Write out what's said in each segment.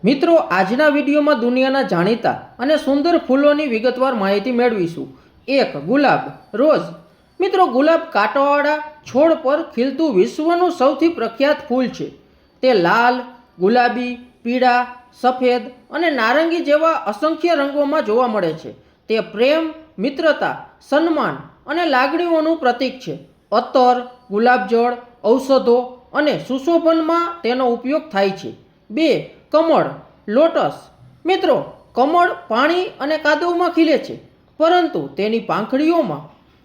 મિત્રો, આજના વિડીયોમાં દુનિયાના જાણીતા અને સુંદર ફૂલોની વિગતવાર માહિતી મેળવીશું. 1. ગુલાબ. રોઝ. મિત્રો, ગુલાબ કાંટાવાળા છોડ પર ખીલતું વિશ્વનું સૌથી પ્રખ્યાત ફૂલ છે. તે લાલ, ગુલાબી, પીળા, સફેદ અને નારંગી જેવા અસંખ્ય રંગોમાં જોવા મળે છે. તે પ્રેમ, મિત્રતા, સન્માન અને લાગણીઓનું પ્રતીક છે. અત્તર, ગુલાબજળ, ઔષધો અને સુશોભનમાં તેનો ઉપયોગ થાય છે. 2. કમળ. લોટસ. મિત્રો, કમળ પાણી અને કાદવમાં ખીલે છે, પરંતુ તેની પાંખડીઓમાં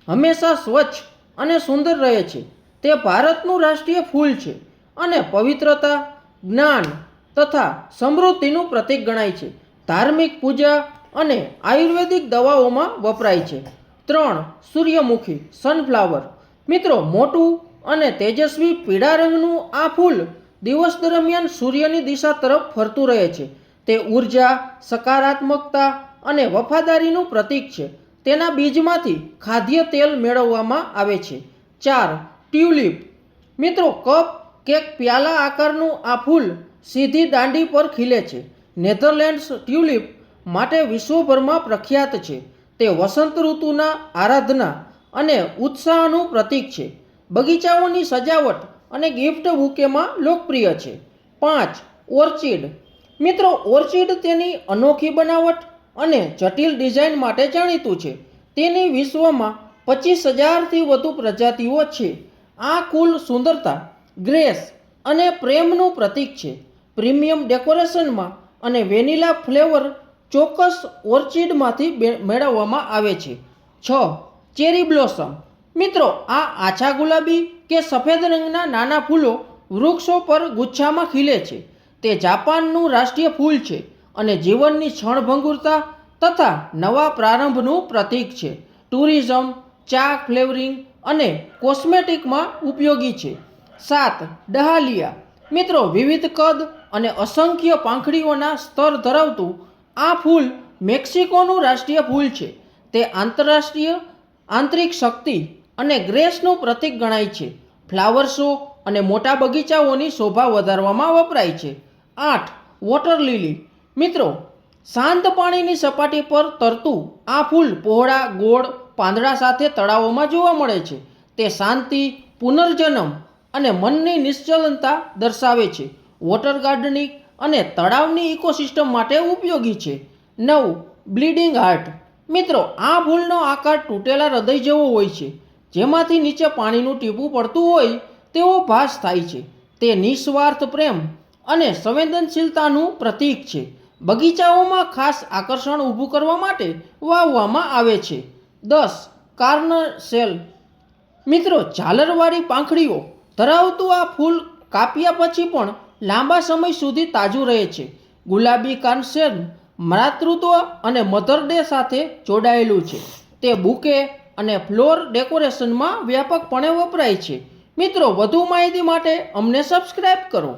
હંમેશા સ્વચ્છ અને સુંદર રહે છે. તે ભારતનું રાષ્ટ્રીય ફૂલ છે અને પવિત્રતા, જ્ઞાન તથા સમૃદ્ધિનું પ્રતીક ગણાય છે. ધાર્મિક પૂજા અને આયુર્વેદિક દવાઓમાં વપરાય છે. 3. સૂર્યમુખી. સનફ્લાવર. મિત્રો, મોટું અને તેજસ્વી પીળા રંગનું આ ફૂલ દિવસ દરમિયાન સૂર્યની દિશા તરફ ફરતું રહે છે. તે ઉર્જા, સકારાત્મકતા અને વફાદારીનું પ્રતીક છે. તેના બીજમાંથી ખાદ્ય તેલ મેળવવામાં આવે છે. 4. ટ્યુલિપ. મિત્રો, કપ કેક પ્યાલા આકારનું આ ફૂલ સીધી દાંડી પર ખીલે છે. નેધરલેન્ડ્સ ટ્યુલિપ માટે વિશ્વભરમાં પ્રખ્યાત છે. તે વસંત ઋતુના આરાધના અને ઉત્સાહનું પ્રતીક છે. બગીચાઓની સજાવટ અને ગિફ્ટ બુકેમાં લોકપ્રિય છે. 5. ઓર્ચિડ. મિત્રો, ઓર્ચિડ તેની અનોખી બનાવટ અને જટિલ ડિઝાઇન માટે જાણીતું છે. તેની વિશ્વમાં 25,000થી વધુ પ્રજાતિઓ છે. આ કુલ સુંદરતા, ગ્રેસ અને પ્રેમનું પ્રતીક છે. પ્રીમિયમ ડેકોરેશનમાં અને વેનીલા ફ્લેવર ચોક્કસ ઓર્ચિડમાંથી મેળવવામાં આવે છે. 6. Cherry blossom. મિત્રો, આ આછા ગુલાબી કે સફેદ રંગના નાના ફૂલો વૃક્ષો પર ગુચ્છામાં ખીલે છે. તે જાપાનનું રાષ્ટ્રીય ફૂલ છે અને જીવનની ક્ષણભંગુરતા તથા નવા પ્રારંભનું પ્રતીક છે. ટુરિઝમ, ચા ફ્લેવરિંગ અને કોસ્મેટિકમાં ઉપયોગી છે. 7. ડહાલિયા. મિત્રો, વિવિધ કદ અને અસંખ્ય પાંખડીઓના સ્તર ધરાવતું આ ફૂલ મેક્સિકોનું રાષ્ટ્રીય ફૂલ છે. તે આંતરરાષ્ટ્રીય આંતરિક શક્તિ અને ગ્રેસનું પ્રતીક ગણાય છે. ફ્લાવર શો અને મોટા બગીચાઓની શોભા વધારવામાં વપરાય છે. 8. વોટર લીલી. મિત્રો, શાંત પાણીની સપાટી પર તરતું આ ફૂલ પહોળા, ગોળ પાંદડા સાથે તળાવોમાં જોવા મળે છે. તે શાંતિ, પુનર્જન્મ અને મનની નિશ્ચલતા દર્શાવે છે. વોટર ગાર્ડનિંગ અને તળાવની ઇકોસિસ્ટમ માટે ઉપયોગી છે. 9. Bleeding heart. મિત્રો, આ ફૂલનો આકાર તૂટેલા હૃદય જેવો હોય છે, જેમાંથી નીચે પાણીનું ટીપું પડતું હોય તેવો ભાસ થાય છે. તે નિસ્વાર્થ પ્રેમ અને સંવેદનશીલતાનું પ્રતીક છે. બગીચાઓમાં ખાસ આકર્ષણ ઊભું કરવા માટે વાવવામાં આવે છે. 10. કાર્નસેલ. મિત્રો, ઝાલરવાળી પાંખડીઓ ધરાવતું આ ફૂલ કાપ્યા પછી પણ લાંબા સમય સુધી તાજું રહે છે. ગુલાબી કાર્નસેલ માતૃત્વ અને મધર ડે સાથે જોડાયેલું છે. તે બુકે અને ફ્લોર ડેકોરેશનમાં વ્યાપકપણે વપરાય છે. મિત્રો, વધુ માહિતી માટે અમને સબસ્ક્રાઇબ કરો.